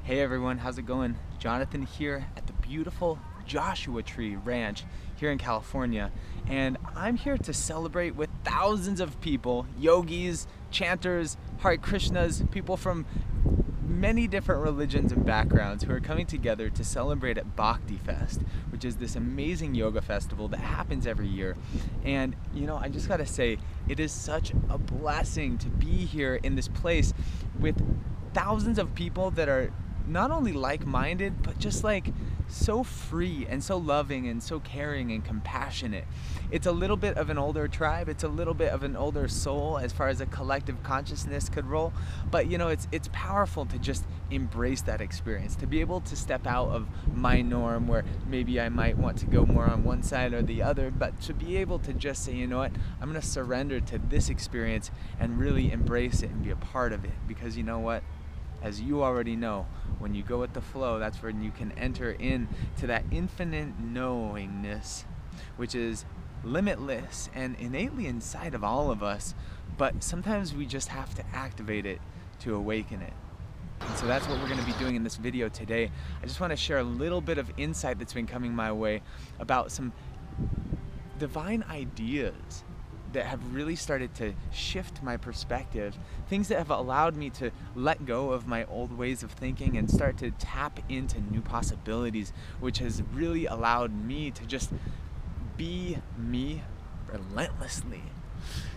Hey everyone, how's it going? Jonathan here at the beautiful Joshua Tree Ranch here in California, and I'm here to celebrate with thousands of people, yogis, chanters, Hare Krishnas, people from many different religions and backgrounds who are coming together to celebrate at Bhakti Fest, which is this amazing yoga festival that happens every year. And you know, I just gotta say, it is such a blessing to be here in this place with thousands of people that are not only like-minded, but just like so free and so loving and so caring and compassionate. It's a little bit of an older tribe, it's a little bit of an older soul as far as a collective consciousness could roll, but you know, it's powerful to just embrace that experience, to be able to step out of my norm where maybe I might want to go more on one side or the other, but to be able to just say, you know what, I'm gonna surrender to this experience and really embrace it and be a part of it. Because you know what, as you already know, when you go with the flow, that's when you can enter into that infinite knowingness, which is limitless and innately inside of all of us, but sometimes we just have to activate it to awaken it. And so that's what we're going to be doing in this video today. I just want to share a little bit of insight that's been coming my way about some divine ideas that have really started to shift my perspective, things that have allowed me to let go of my old ways of thinking and start to tap into new possibilities, which has really allowed me to just be me relentlessly.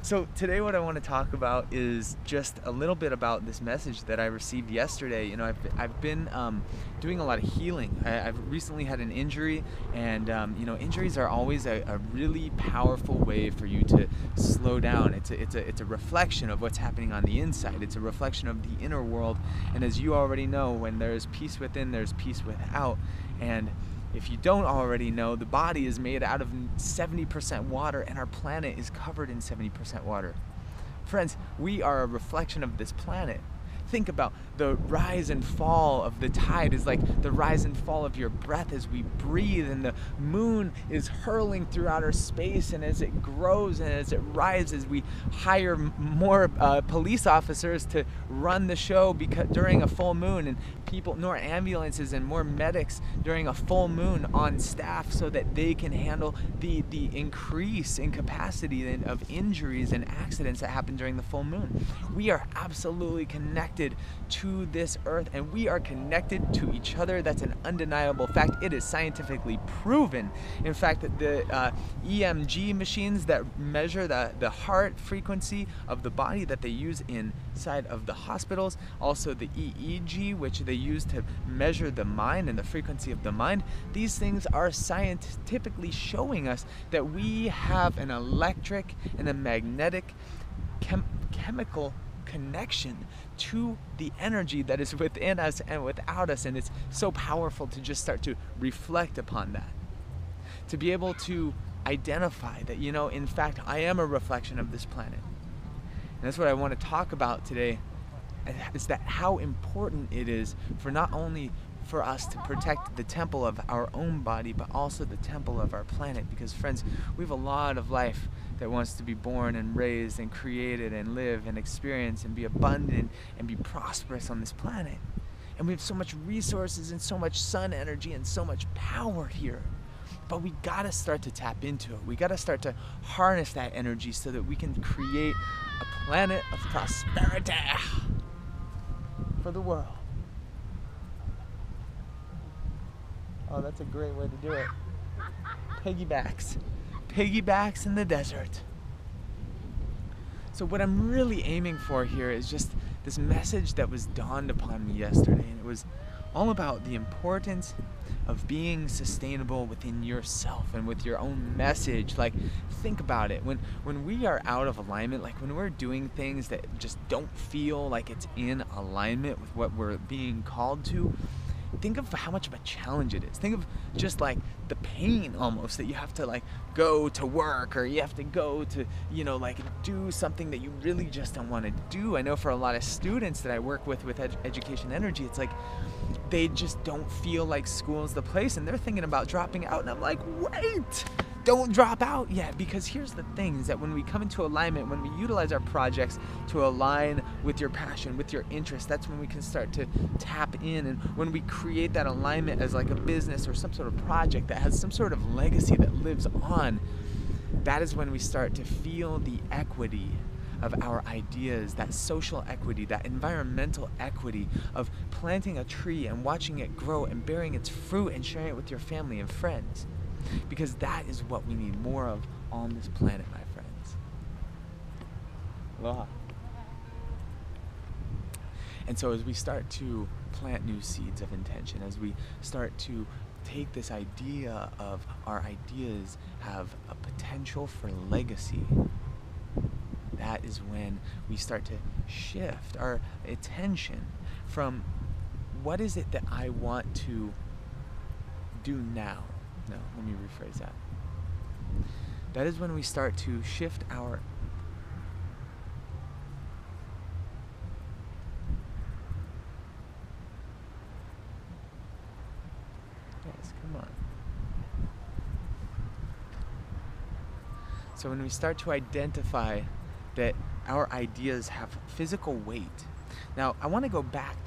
So today what I want to talk about is just a little bit about this message that I received yesterday. You know, I've been doing a lot of healing. I've recently had an injury, and you know, injuries are always a really powerful way for you to slow down. It's a reflection of what's happening on the inside. It's a reflection of the inner world, and as you already know, when there's peace within, there's peace without. And if you don't already know, the body is made out of 70% water, and our planet is covered in 70% water. Friends, we are a reflection of this planet. Think about the rise and fall of the tide is like the rise and fall of your breath as we breathe, and the moon is hurling through outer space, and as it grows and as it rises, we hire more police officers to run the show during a full moon, and more ambulances and more medics during a full moon on staff so that they can handle the increase in capacity of injuries and accidents that happen during the full moon. We are absolutely connected to this earth, and we are connected to each other. That's an undeniable fact. It is scientifically proven. In fact, the EMG machines that measure the heart frequency of the body that they use inside of the hospitals, also the EEG, which they use to measure the mind and the frequency of the mind, these things are scientifically showing us that we have an electric and a magnetic chemical connection to the energy that is within us and without us, and it's so powerful to just start to reflect upon that, to be able to identify that, you know, in fact, I am a reflection of this planet. And that's what I want to talk about today, is that how important it is for not only for us to protect the temple of our own body, but also the temple of our planet. Because friends, we have a lot of life that wants to be born and raised and created and live and experience and be abundant and be prosperous on this planet. And we have so much resources and so much sun energy and so much power here. But we gotta start to tap into it. We gotta start to harness that energy so that we can create a planet of prosperity for the world. Oh, that's a great way to do it. Piggybacks. Piggybacks in the desert. So what I'm really aiming for here is just this message that was dawned upon me yesterday, and it was all about the importance of being sustainable within yourself and with your own message. Like, think about it. When we are out of alignment, like when we're doing things that just don't feel like it's in alignment with what we're being called to, think of how much of a challenge it is. Think of just like the pain almost that you have to like go to work, or you have to go to, you know, like do something that you really just don't want to do. I know for a lot of students that I work with education energy, it's like they just don't feel like school is the place, and they're thinking about dropping out, and I'm like, wait, don't drop out yet, because here's the thing, is that when we come into alignment, when we utilize our projects to align with your passion, with your interest, that's when we can start to tap in. And when we create that alignment as like a business or some sort of project that has some sort of legacy that lives on, that is when we start to feel the equity of our ideas, that social equity, that environmental equity of planting a tree and watching it grow and bearing its fruit and sharing it with your family and friends. Because that is what we need more of on this planet, my friends. Aloha. And so as we start to plant new seeds of intention, as we start to take this idea of our ideas have a potential for legacy, that is when we start to shift our attention from what is it that I want to do now. No, let me rephrase that. That is when we start to shift our come on. So when we start to identify that our ideas have physical weight. Now, I want to go back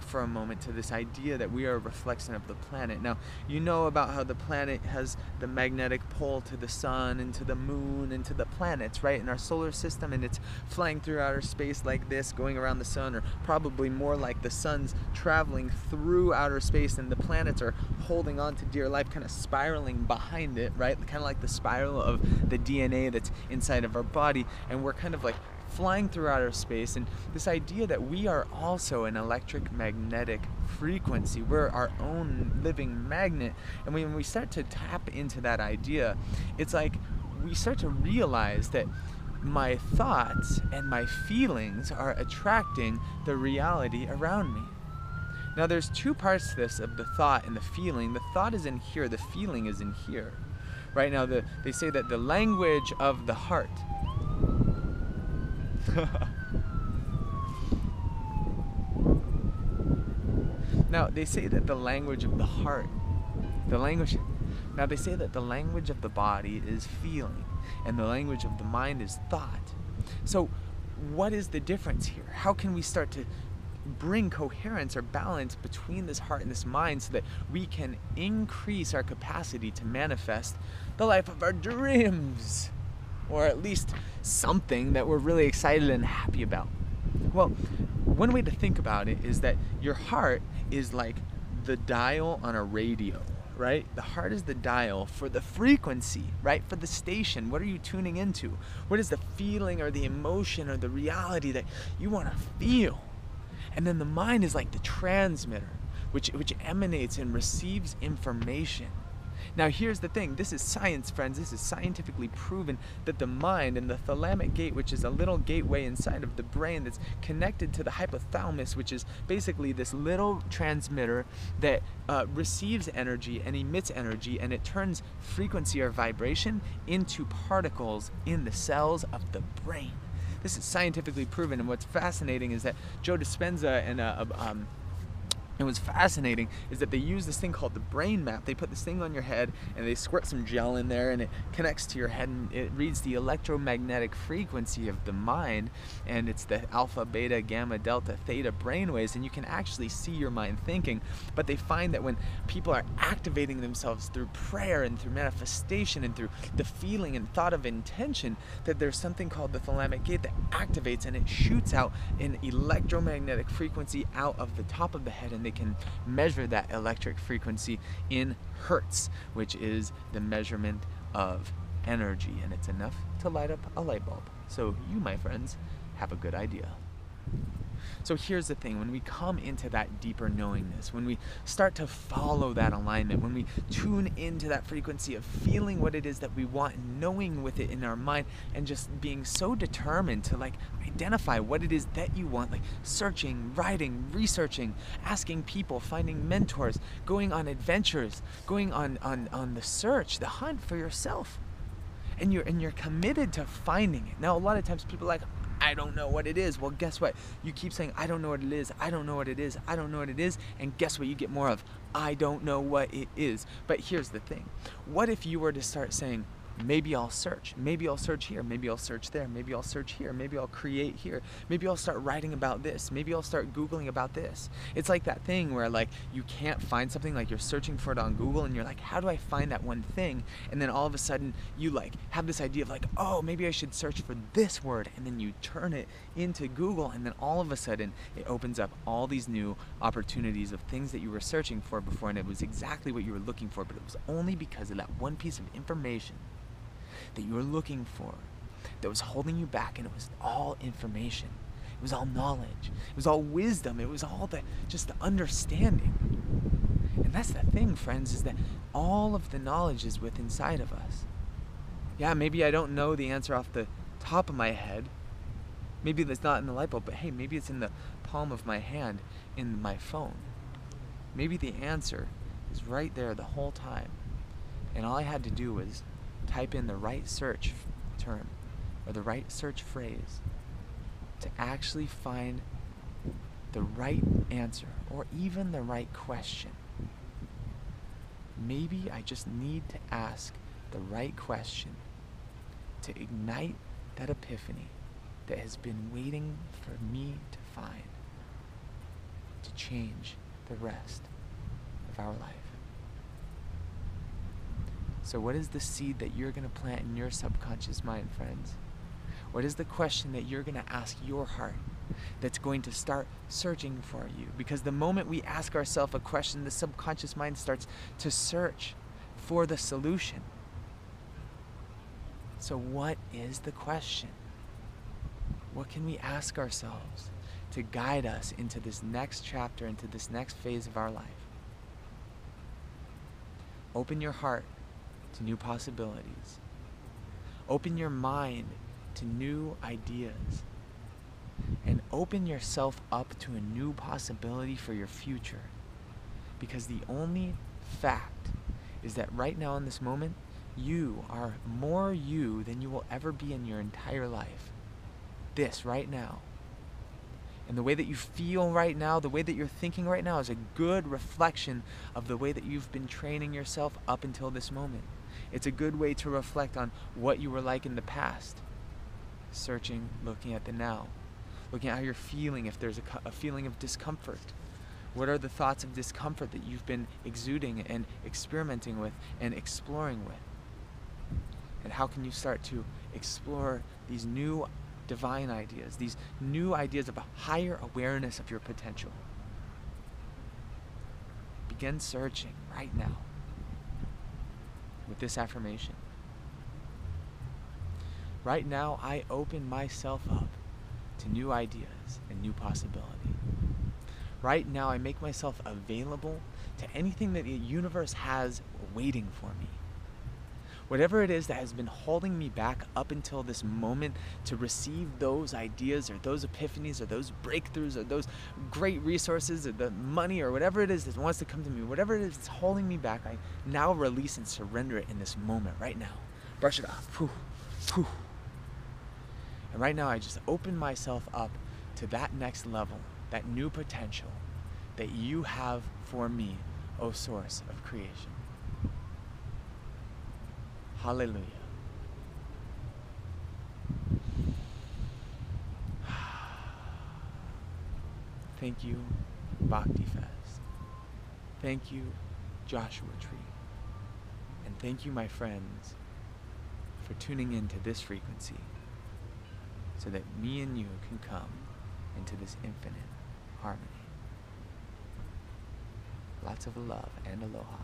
for a moment to this idea that we are a reflection of the planet. Now, you know about how the planet has the magnetic pole to the sun and to the moon and to the planets, right, in our solar system, and it's flying through outer space like this, going around the sun, or probably more like the sun's traveling through outer space and the planets are holding on to dear life, kind of spiraling behind it, right, kind of like the spiral of the DNA that's inside of our body, and we're kind of like flying through outer space. And this idea that we are also an electric magnetic frequency, we're our own living magnet. And when we start to tap into that idea, it's like we start to realize that my thoughts and my feelings are attracting the reality around me. Now there's two parts to this, of the thought and the feeling. The thought is in here, the feeling is in here. Right now they say that the language of the heart now they say that the language of the heart, now they say that the language of the body is feeling and the language of the mind is thought. So what is the difference here? How can we start to bring coherence or balance between this heart and this mind so that we can increase our capacity to manifest the life of our dreams? Or at least something that we're really excited and happy about. Well, one way to think about it is that your heart is like the dial on a radio, right? The heart is the dial for the frequency, right? For the station. What are you tuning into? What is the feeling or the emotion or the reality that you want to feel? And then the mind is like the transmitter, which emanates and receives information. Now here's the thing, this is science, friends, this is scientifically proven that the mind and the thalamic gate, which is a little gateway inside of the brain that's connected to the hypothalamus, which is basically this little transmitter that receives energy and emits energy, and it turns frequency or vibration into particles in the cells of the brain. This is scientifically proven, and what's fascinating is that Joe Dispenza and what's fascinating is that they use this thing called the brain map. They put this thing on your head and they squirt some gel in there and it connects to your head and it reads the electromagnetic frequency of the mind, and it's the alpha, beta, gamma, delta, theta brainwaves, and you can actually see your mind thinking. But they find that when people are activating themselves through prayer and through manifestation and through the feeling and thought of intention, that there's something called the thalamic gate that activates and it shoots out an electromagnetic frequency out of the top of the head, and they can measure that electric frequency in hertz, which is the measurement of energy, and it's enough to light up a light bulb. So you, my friends, have a good idea. So here's the thing, when we come into that deeper knowingness, when we start to follow that alignment, when we tune into that frequency of feeling what it is that we want, knowing with it in our mind, and just being so determined to like identify what it is that you want, like searching, writing, researching, asking people, finding mentors, going on adventures, going on the search, the hunt for yourself. And you're committed to finding it. Now, a lot of times people are like, I don't know what it is. Well, guess what? You keep saying, I don't know what it is, I don't know what it is, I don't know what it is, and guess what? You get more of, I don't know what it is. But here's the thing. What if you were to start saying, maybe I'll search here, maybe I'll search there, maybe I'll search here, maybe I'll create here, maybe I'll start writing about this, maybe I'll start Googling about this. It's like that thing where like you can't find something, like you're searching for it on Google and you're like, how do I find that one thing? And then all of a sudden you like have this idea of like, oh, maybe I should search for this word, and then you turn it into Google, and then all of a sudden it opens up all these new opportunities of things that you were searching for before, and it was exactly what you were looking for, but it was only because of that one piece of information that you were looking for that was holding you back. And it was all information, it was all knowledge, it was all wisdom, it was all just the understanding. And that's the thing, friends, is that all of the knowledge is within inside of us. Yeah, maybe I don't know the answer off the top of my head, maybe it's not in the light bulb, but hey, maybe it's in the palm of my hand, in my phone. Maybe the answer is right there the whole time, and all I had to do was type in the right search term or the right search phrase to actually find the right answer or even the right question. Maybe I just need to ask the right question to ignite that epiphany that has been waiting for me to find, to change the rest of our life. So what is the seed that you're going to plant in your subconscious mind, friends? What is the question that you're going to ask your heart that's going to start searching for you? Because the moment we ask ourselves a question, the subconscious mind starts to search for the solution. So what is the question? What can we ask ourselves to guide us into this next chapter, into this next phase of our life? Open your heart to new possibilities. Open your mind to new ideas. And open yourself up to a new possibility for your future. Because the only fact is that right now in this moment, you are more you than you will ever be in your entire life. This right now. And the way that you feel right now, the way that you're thinking right now is a good reflection of the way that you've been training yourself up until this moment. It's a good way to reflect on what you were like in the past. Searching, looking at the now. Looking at how you're feeling, if there's a feeling of discomfort. What are the thoughts of discomfort that you've been exuding and experimenting with and exploring with? And how can you start to explore these new divine ideas, these new ideas of a higher awareness of your potential? Begin searching right now with this affirmation. Right now, I open myself up to new ideas and new possibility. Right now, I make myself available to anything that the universe has waiting for me. Whatever it is that has been holding me back up until this moment to receive those ideas or those epiphanies or those breakthroughs or those great resources or the money or whatever it is that wants to come to me, whatever it is that's holding me back, I now release and surrender it in this moment right now. Brush it off. Whew, whew. And right now I just open myself up to that next level, that new potential that you have for me, O source of creation. Hallelujah. Thank you, Bhakti Fest. Thank you, Joshua Tree. And thank you, my friends, for tuning into this frequency so that me and you can come into this infinite harmony. Lots of love and aloha.